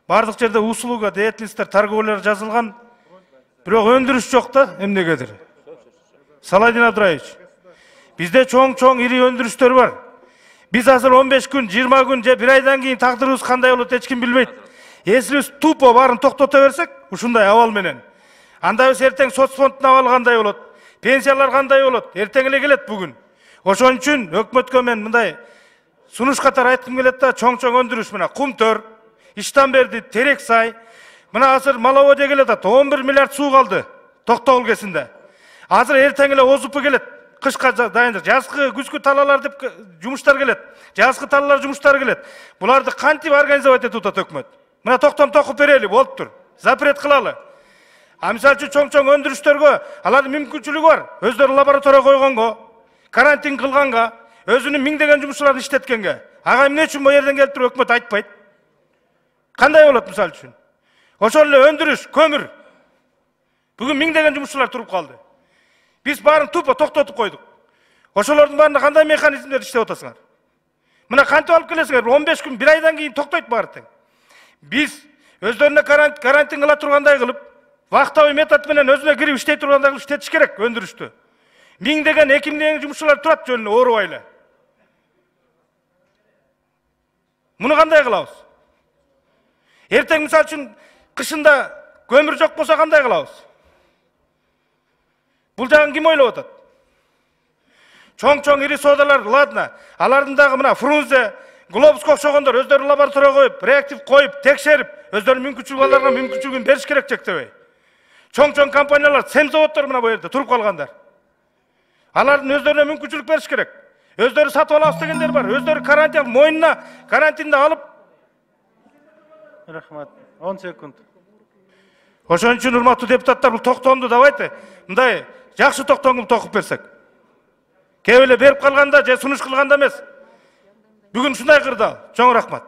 Бардык жерде услуга деятельностьтер торговлер жазылган, бирок өндүрүш жок да эмнегедир. Саладин Абдраевич, бизде чоң ири өндүрүштөр бар. Биз азыр 15 күн, 20 күн же 1 айдан кийин тагдырыбыз кандай болот эч ким билбейт. Эсибиз тупо барын токтото берсек, ушундай абал менен. Анда биз эртең соцфонддун абалы кандай болот? Пенсиялар кандай болот? Эртең эле келет бүгүн. Ошон үчүн өкмөткө мен мындай сунуш катары айткым келет да, чоң өндүрүш мына Кумтөр, Иштанберди, Терексай, мына азыр Маловодье келет, 11 миллиард суу калды Токтогул кезинде. Азыр эртең эле ОЗУП келет. Кышка дайындык, жазгы, күзгү талалар деп жумуштар келет. Жазгы талалар жумуштары келет. Буларды кантип организовать этип атат өкмөт? Мына токтом токуп берели, болуптур. Запрет кылалы. А мисалы үчүн чоң өндүрүштөргө алардын мүмкүнчүлүгү бар. Өздөрү лаборатория койгонго, карантин кылганга, өзүнүн миңдеген жумушчуларын иштеткенге. Ага эмне үчүн бу жерден келип туруп өкмөт айтпайт? Кандай болот мисалы үчүн? Ошол эле өндүрүш, көмүр. Бүгүн миңдеген жумушчулар туруп калды. Биз барын тупо токтотуп койдук. Ошолордун баарында кандай механизмдер иштеп атасыңар? Мына кантип алып келесиңер? 15 күн, 1 айдан кийин токтойт баары тең. Биз өздөрүнө карантин кыла тургандай кылып, вактовый метод менен өзүнө кирип иштей тургандай кылып иштетиш керек өндүрүштү. Миңдеген, 2 миңдеген жумушчулар турат жөнүнө оорубай эле. Муну кандай кылабыз? Эртең мисалы үчүн кышында көмүр жок болсо кандай кылабыз? Бул жагын ким ойлоп атат? Чоң ири соодалар, ладно, алардын дагы мына Фрунзе, Глобуско окшогондор өздөрү лаборатория коюп, реактив коюп, текшерип, өздөрүнүн мүмкүнчүлүгүн мүмкүнчүлүгүн бериш керек чектебей. Чоң компаниялар, семзаводдор мына бу жерде туруп калгандар. Алардын өздөрүнө мүмкүнчүлүк бериш керек. Өздөрү сатып алабыз дегендер бар. Өздөрү карантин мойнуна карантинди алып. Рахмат. 10 секунд. Ошон үчүн урматтуу депутаттар, бул токтомду давайте мындай жакшы токтом кылып токуп берсек. Кээ эле берип калганда же сунуш кылганда эмес. Бүгүн ушундай кырдаал. Чоң рахмат.